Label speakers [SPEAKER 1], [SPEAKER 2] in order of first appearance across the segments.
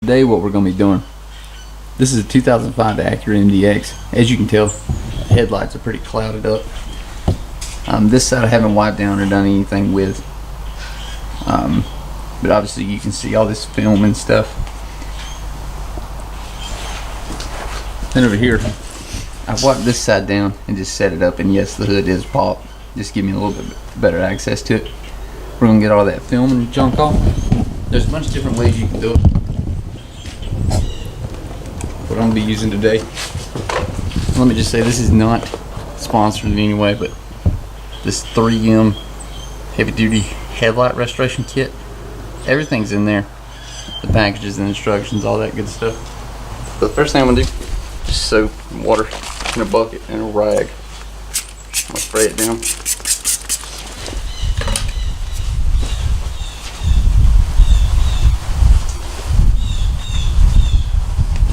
[SPEAKER 1] Today what we're going to be doing, this is a 2005 Acura MDX. As you can tell, the headlights are pretty clouded up. This side I haven't wiped down or done anything with, but obviously you can see all this film and stuff. Then over here I've wiped this side down and just set it up, and yes, the hood is popped, just give me a little bit better access to it. We're going to get all that film and junk off. There's a bunch of different ways you can do it. What I'm going to be using today, let me just say this is not sponsored in any way, but this 3M heavy duty headlight restoration kit, everything's in there, the packages and instructions, all that good stuff. But the first thing I'm going to do, just soap and water in a bucket and a rag. I'm going to spray it down.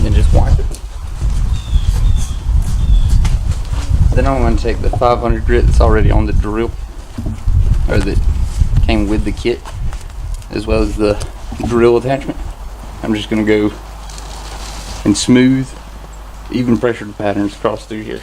[SPEAKER 1] And just wipe it. Then I'm going to take the 500 grit that's already on the drill, or that came with the kit, as well as the drill attachment. I'm just going to go and smooth, even pressured patterns across through here.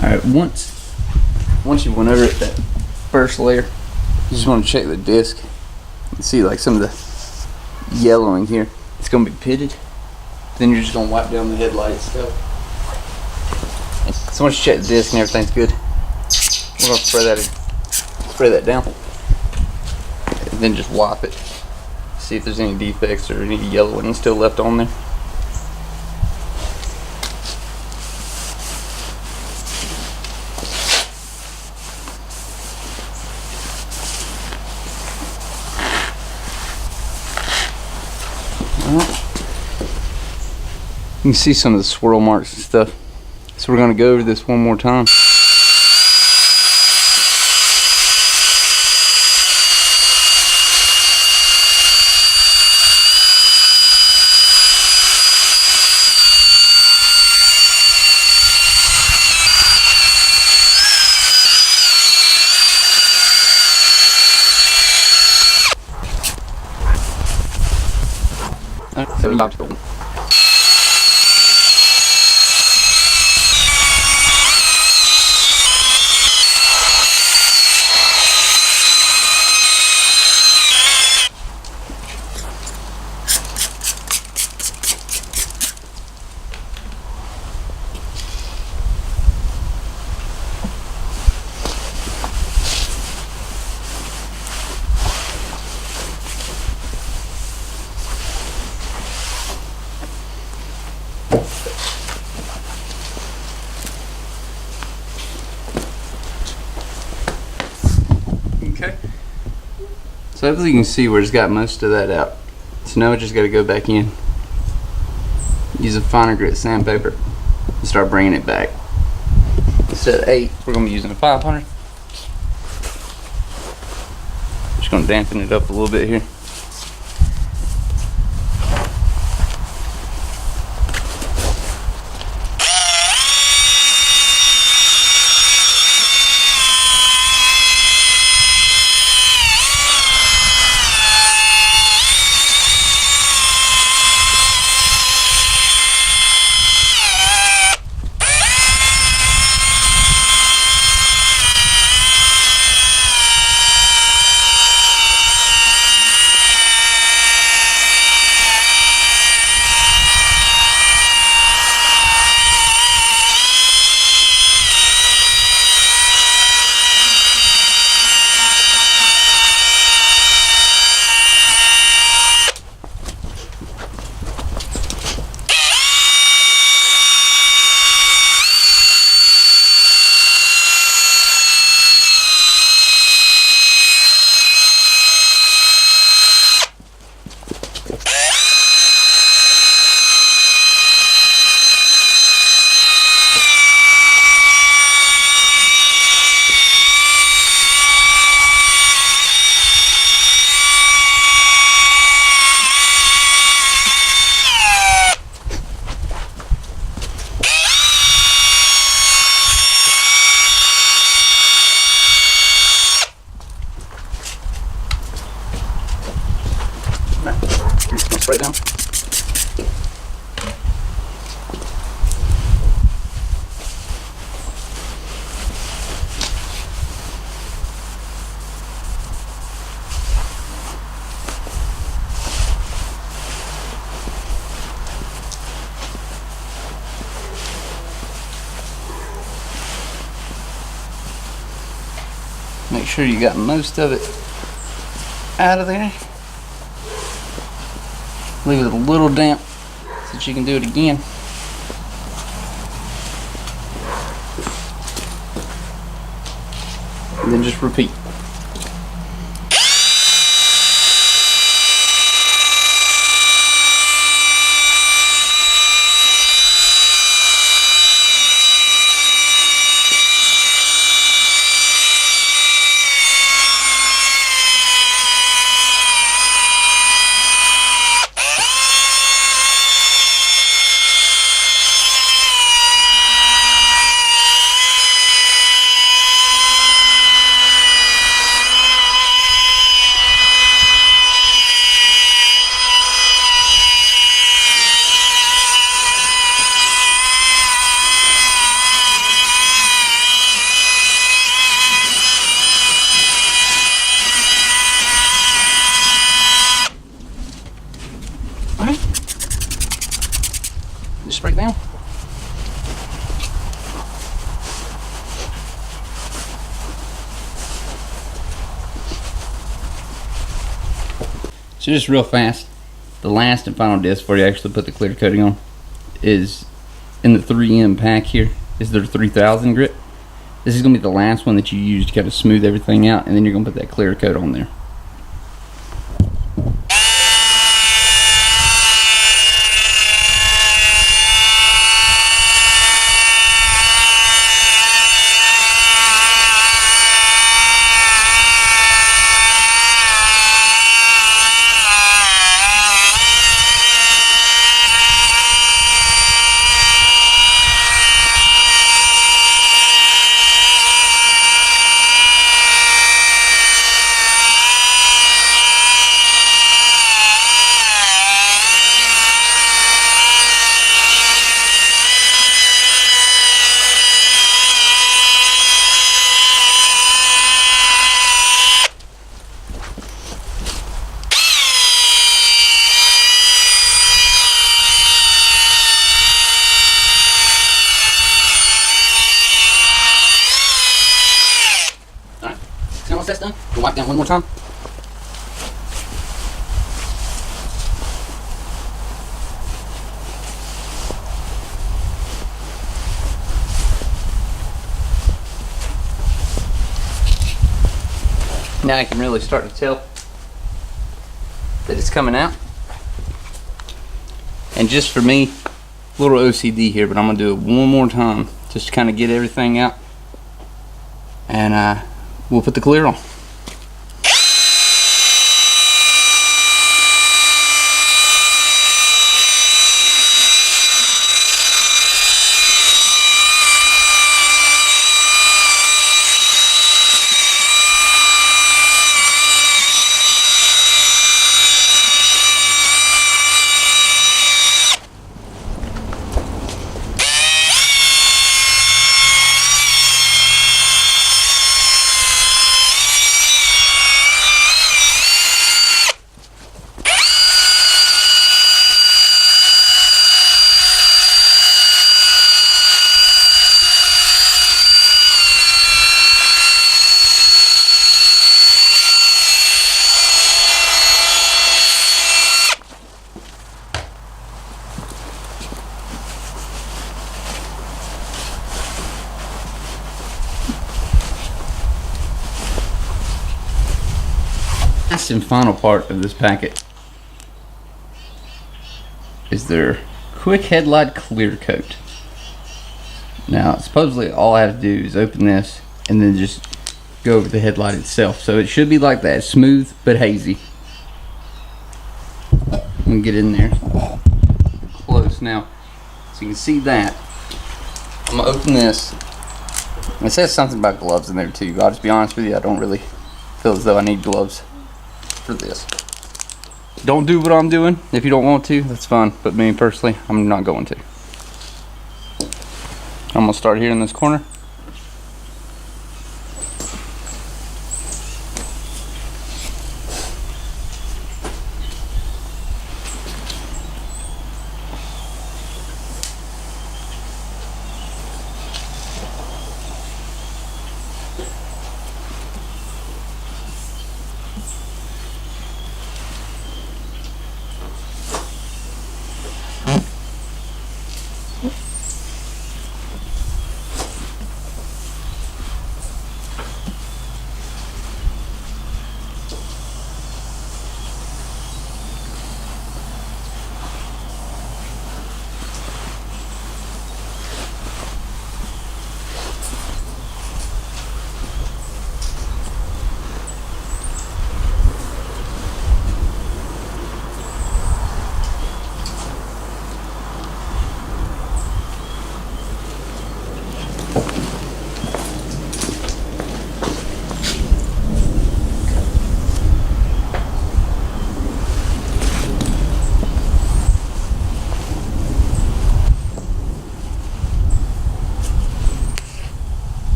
[SPEAKER 1] Alright, once you went over it, that first layer, you just want to check the disc and see like some of the yellowing here. It's going to be pitted. Then you're just going to wipe down the headlight stuff. So once you check the disc and everything's good, we're going to spray that down, and then just wipe it. See if there's any defects or any yellowing still left on there. You can see some of the swirl marks and stuff. So we're going to go over this one more time. Okay, so hopefully you can see where it's got most of that out. So now we just got to go back in, use a finer grit sandpaper, and start bringing it back. Instead of 8, we're going to be using a 500. Just going to dampen it up a little bit here. spray down. Make sure you got most of it out of there. Leave it a little damp so that you can do it again. And then just repeat. Alright. Just spray it down. So just real fast, the last and final disc before you actually put the clear coating on is in the 3M pack here, is their 3000 grit. This is going to be the last one that you use to kind of smooth everything out, and then you're going to put that clear coat on there. Once that's done, we'll wipe down one more time. Now you can really start to tell that it's coming out. And just for me, a little OCD here, but I'm gonna do it one more time just to kind of get everything out. And we'll put the clear on. Last and final part of this packet is their quick headlight clear coat. Now supposedly all I have to do is open this and then just go over the headlight itself, so it should be like that, smooth but hazy. I'm gonna get in there close now so you can see that. I'm gonna open this. It says something about gloves in there too. I'll just be honest with you, I don't really feel as though I need gloves for this. Don't do what I'm doing. If you don't want to, that's fine. But me personally, I'm not going to. I'm gonna start here in this corner.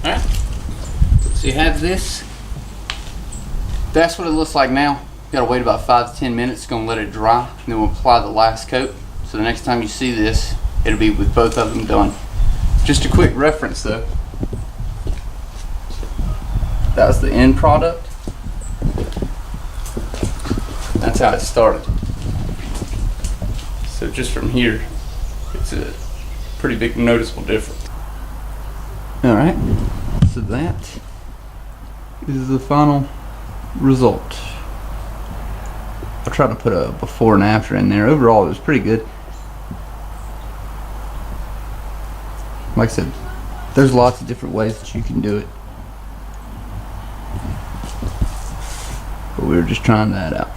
[SPEAKER 1] Alright, so you have this. That's what it looks like now. You gotta wait about 5 to 10 minutes, gonna let it dry, and then we'll apply the last coat. So the next time you see this, it'll be with both of them done. Just a quick reference though. That was the end product. That's how it started. So just from here, it's a pretty big noticeable difference. Alright, so that is the final result. I tried to put a before and after in there. Overall, it was pretty good. Like I said, there's lots of different ways that you can do it. But we were just trying that out.